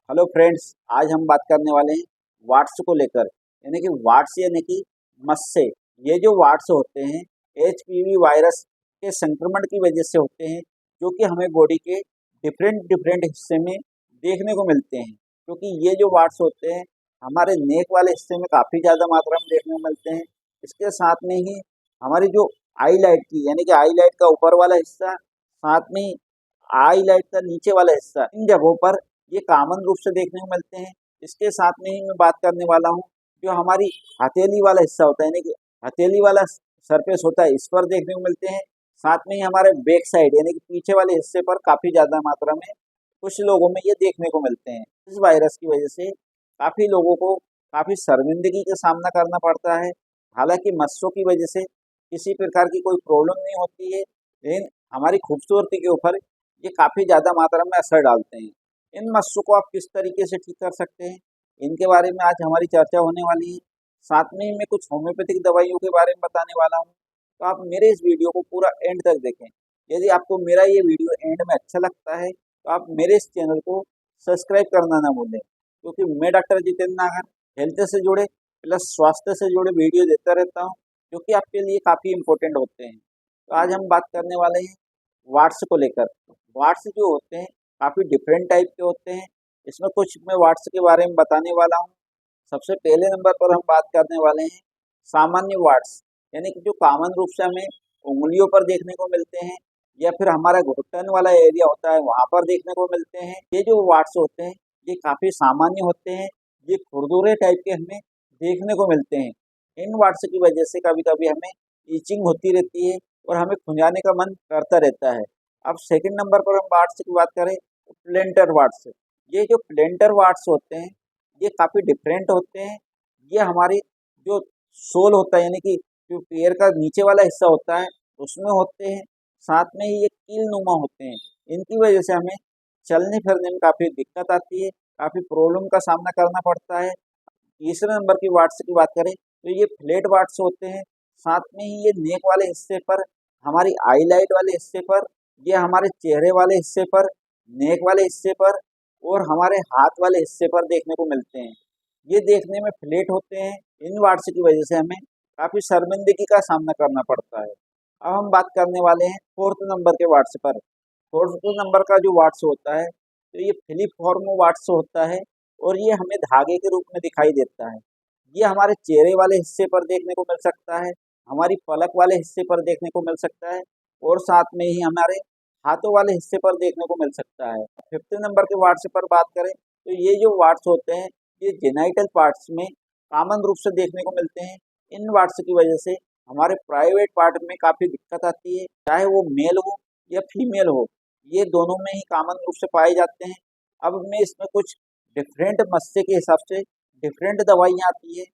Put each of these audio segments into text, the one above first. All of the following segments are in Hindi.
हेलो फ्रेंड्स, आज हम बात करने वाले हैं वाट्स को लेकर। यानी कि वाट्स यानी कि मस्से। ये जो वाट्स होते हैं एचपीवी वायरस के संक्रमण की वजह से होते हैं, जो कि हमें बॉडी के डिफरेंट डिफरेंट हिस्से में देखने को मिलते हैं। क्योंकि ये जो वाट्स होते हैं हमारे नेक वाले हिस्से में काफ़ी ज़्यादा मात्रा में देखने को मिलते हैं। इसके साथ में ही हमारी जो आईलाइट की यानी कि आईलाइट का ऊपर वाला हिस्सा, साथ में आईलाइट का नीचे वाला हिस्सा, इन जगहों पर ये कॉमन रूप से देखने को मिलते हैं। इसके साथ में ही मैं बात करने वाला हूँ जो हमारी हथेली वाला हिस्सा होता है, यानी कि हथेली वाला सरफेस होता है, इस पर देखने को मिलते हैं। साथ में ही हमारे बैक साइड यानी कि पीछे वाले हिस्से पर काफ़ी ज़्यादा मात्रा में कुछ लोगों में ये देखने को मिलते हैं। इस वायरस की वजह से काफ़ी लोगों को काफ़ी शर्मिंदगी का सामना करना पड़ता है। हालांकि मस्सों की वजह से किसी प्रकार की कोई प्रॉब्लम नहीं होती है, लेकिन हमारी खूबसूरती के ऊपर ये काफ़ी ज़्यादा मात्रा में असर डालते हैं। इन मस्सों को आप किस तरीके से ठीक कर सकते हैं, इनके बारे में आज हमारी चर्चा होने वाली है। साथ में ही मैं कुछ होम्योपैथिक दवाइयों के बारे में बताने वाला हूँ, तो आप मेरे इस वीडियो को पूरा एंड तक देखें। यदि आपको मेरा ये वीडियो एंड में अच्छा लगता है तो आप मेरे इस चैनल को सब्सक्राइब करना ना भूलें, क्योंकि मैं डॉक्टर जितेंद्र नागर हेल्थ से जुड़े प्लस स्वास्थ्य से जुड़े वीडियो देता रहता हूँ, जो कि आपके लिए काफ़ी इम्पोर्टेंट होते हैं। तो आज हम बात करने वाले हैं वाट्स को लेकर। वाट्स जो होते हैं काफ़ी डिफरेंट टाइप के होते हैं। इसमें कुछ मैं वाट्स के बारे में बताने वाला हूँ। सबसे पहले नंबर पर हम बात करने वाले हैं सामान्य वाट्स, यानी कि जो कॉमन रूप से हमें उंगलियों पर देखने को मिलते हैं या फिर हमारा घुटन वाला एरिया होता है वहाँ पर देखने को मिलते हैं। ये जो वाट्स होते हैं ये काफ़ी सामान्य होते हैं। ये खुरदुरे टाइप के हमें देखने को मिलते हैं। इन वाट्स की वजह से कभी कभी हमें ईचिंग होती रहती है और हमें खुंजाने का मन करता रहता है। अब सेकंड नंबर पर हम वाट्स की बात करें तो प्लेंटर वाट्स। ये जो प्लेंटर वाट्स होते हैं ये काफ़ी डिफरेंट होते हैं। ये हमारी जो सोल होता है यानी कि जो पैर का नीचे वाला हिस्सा होता है उसमें होते हैं। साथ में ही ये कील नुमा होते हैं। इनकी वजह से हमें चलने फिरने में काफ़ी दिक्कत आती है, काफ़ी प्रॉब्लम का सामना करना पड़ता है। तीसरे नंबर की वाट्स की बात करें तो ये फ्लैट वाट्स होते हैं। साथ में ही ये नेक वाले हिस्से पर, हमारी आईलाइट वाले हिस्से पर, ये हमारे चेहरे वाले हिस्से पर, नेक वाले हिस्से पर और हमारे हाथ वाले हिस्से पर देखने को मिलते हैं। ये देखने में फ्लैट होते हैं। इन वाट्स की वजह से हमें काफ़ी शर्मिंदगी का सामना करना पड़ता है। अब हम बात करने वाले हैं फोर्थ नंबर के वाट्स पर। फोर्थ नंबर का जो वाट्स होता है तो ये फिलिफॉर्म वाट्स होता है और ये हमें धागे के रूप में दिखाई देता है। ये हमारे चेहरे वाले हिस्से पर देखने को मिल सकता है, हमारी पलक वाले हिस्से पर देखने को मिल सकता है और साथ में ही हमारे हाथों वाले हिस्से पर देखने को मिल सकता है। फिफ्थ नंबर के वाट्स पर बात करें तो ये जो वाट्स होते हैं ये जेनाइटल पार्ट्स में कॉमन रूप से देखने को मिलते हैं। इन वाट्स की वजह से हमारे प्राइवेट पार्ट में काफ़ी दिक्कत आती है, चाहे वो मेल हो या फीमेल हो, ये दोनों में ही कॉमन रूप से पाए जाते हैं। अब मैं इसमें कुछ डिफरेंट मस्से के हिसाब से डिफरेंट दवाइयाँ आती है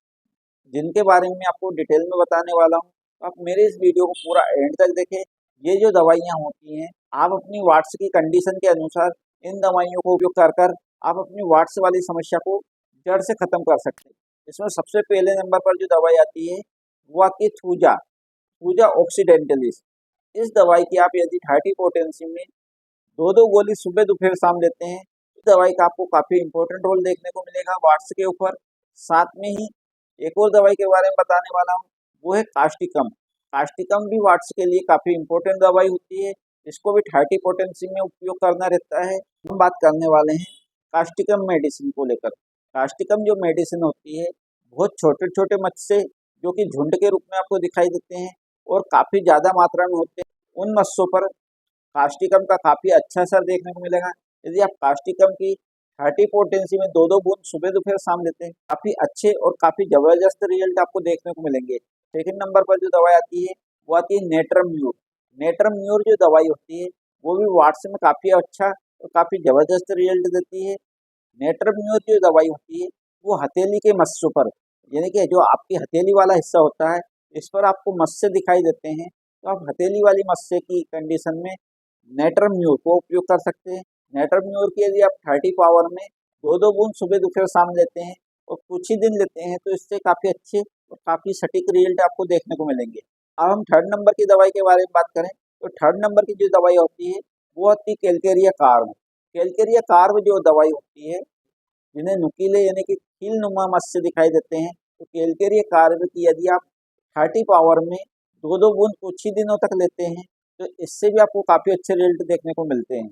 जिनके बारे में मैं आपको डिटेल में बताने वाला हूँ। तो आप मेरे इस वीडियो को पूरा एंड तक देखें। ये जो दवाइयाँ होती हैं आप अपनी वाट्स की कंडीशन के अनुसार इन दवाइयों को उपयोग कर कर आप अपनी वाट्स वाली समस्या को जड़ से ख़त्म कर सकते हैं। इसमें सबसे पहले नंबर पर जो दवाई आती है वो आती है थूजा, थूजा ऑक्सीडेंटलिस। इस दवाई की आप यदि 30 पोटेंसी में दो दो गोली सुबह दोपहर शाम लेते हैं तो दवाई का आपको काफ़ी इंपॉर्टेंट रोल देखने को मिलेगा वाट्स के ऊपर। साथ में ही एक और दवाई के बारे में बताने वाला हूँ, वो है कास्टिकम। कास्टिकम भी वाट्स के लिए काफ़ी इंपॉर्टेंट दवाई होती है। इसको भी 30 पोटेंसी में उपयोग करना रहता है। हम बात करने वाले हैं कास्टिकम मेडिसिन को लेकर। कास्टिकम जो मेडिसिन होती है बहुत छोटे छोटे मत्स्य जो कि झुंड के रूप में आपको दिखाई देते हैं और काफ़ी ज़्यादा मात्रा में होते हैं, उन मत्स्यों पर कास्टिकम का काफ़ी अच्छा असर देखने को मिलेगा। यदि आप कास्टिकम की 30 पोटेंसी में दो दो बूंद सुबह दोपहर शाम लेते हैं काफ़ी अच्छे और काफ़ी ज़बरदस्त रिजल्ट आपको देखने को मिलेंगे। सेकंड नंबर पर जो दवाई आती है वो आती है नेट्रम म्यूर। नेट्रम म्यूर जो दवाई होती है वो भी वाट्स में काफ़ी अच्छा और काफ़ी ज़बरदस्त रिजल्ट देती है। नेट्रम म्यूर जो दवाई होती है वो हथेली के मस्सों पर, यानी कि जो आपकी हथेली वाला हिस्सा होता है इस पर आपको मस्से दिखाई देते हैं, तो आप हथेली वाली मस्से की कंडीशन में नेट्रम्यूर को उपयोग कर सकते हैं। नेट्रम्यूर की यदि आप 30 पावर में दो दो बूंद सुबह दोपहर शाम लेते हैं और कुछ ही दिन लेते हैं तो इससे काफ़ी अच्छे और काफ़ी सटीक रिजल्ट आपको देखने को मिलेंगे। अब हम थर्ड नंबर की दवाई के बारे में बात करें तो थर्ड नंबर की जो दवाई होती है वो होती है कैलकेरिया कार्ब। कैलकेरिया कार्ब जो दवाई होती है जिन्हें नुकीले यानी कि कीलनुमा मत्स्य दिखाई देते हैं, तो कैलकेरिया कार्प की यदि आप 30 पावर में 2-2 बूंद कुछ ही दिनों तक लेते हैं, तो इससे भी आपको काफ़ी अच्छे रिजल्ट देखने को मिलते हैं।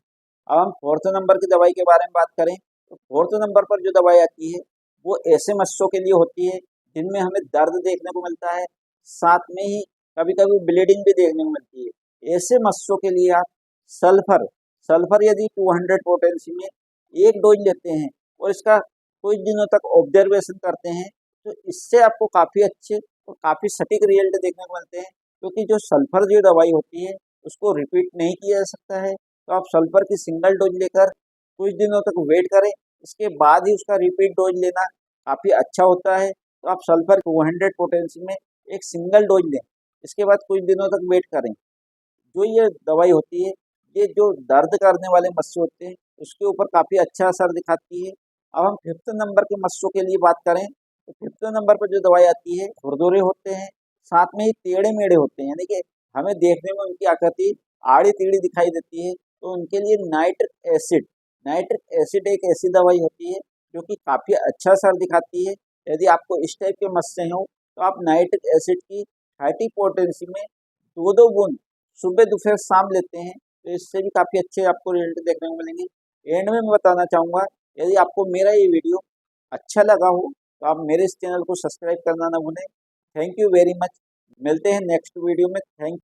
अब हम 4th नंबर की दवाई के बारे में बात करें, तो 4th नंबर पर जो दवाई आती है, वो ऐसे मत्स्यों के लिए होती है जिनमें हमें दर्द देखने को मिलता है, साथ में ही कभी-कभी ब्लीडिंग भी देखने को मिलती है। ऐसे मत्स्यों के लिए आप सल्फर सल्फर यदि 200 पोटेंसी में 1 डोज लेते हैं और इसका कुछ दिनों तक ऑब्जर्वेशन करते हैं, तो इससे आपको काफ़ी अच्छे और काफ़ी सटीक रिजल्ट देखने को मिलते हैं, क्योंकि जो सल्फर जो दवाई होती है उसको रिपीट नहीं किया जा सकता है। तो आप सल्फर की सिंगल डोज लेकर कुछ दिनों तक वेट करें, इसके बाद ही उसका रिपीट डोज लेना काफ़ी अच्छा होता है। तो आप सल्फर 200 पोटेंसी में एक सिंगल डोज लें, इसके बाद कुछ दिनों तक वेट करें। जो ये दवाई होती है, ये जो दर्द करने वाले मत्स्य होते हैं, उसके ऊपर काफ़ी अच्छा असर दिखाती है। अब हम 5th नंबर के मत्स्यों के लिए बात करें, तो 5th नंबर पर जो दवाई आती है, खुरदुरे होते हैं, साथ में ही टेढ़े-मेढ़े होते हैं, यानी कि हमें देखने में उनकी आकृति आड़ी-टेढ़ी दिखाई देती है, तो उनके लिए नाइट्रिक एसिड एक ऐसी दवाई होती है, जो कि काफ़ी अच्छा असर दिखाती है। यदि आपको इस टाइप के मत्स्य हों, तो आप नाइट्रिक एसिड की 30 पोटेंसी में 2-2 बूंद सुबह, दोपहर, शाम लेते हैं, तो इससे भी काफ़ी अच्छे आपको रिजल्ट देखने को मिलेंगे। एंड में मैं बताना चाहूँगा, यदि आपको मेरा ये वीडियो अच्छा लगा हो, तो आप मेरे इस चैनल को सब्सक्राइब करना ना भूलें। Thank you very much. मिलते हैं नेक्स्ट वीडियो में। थैंक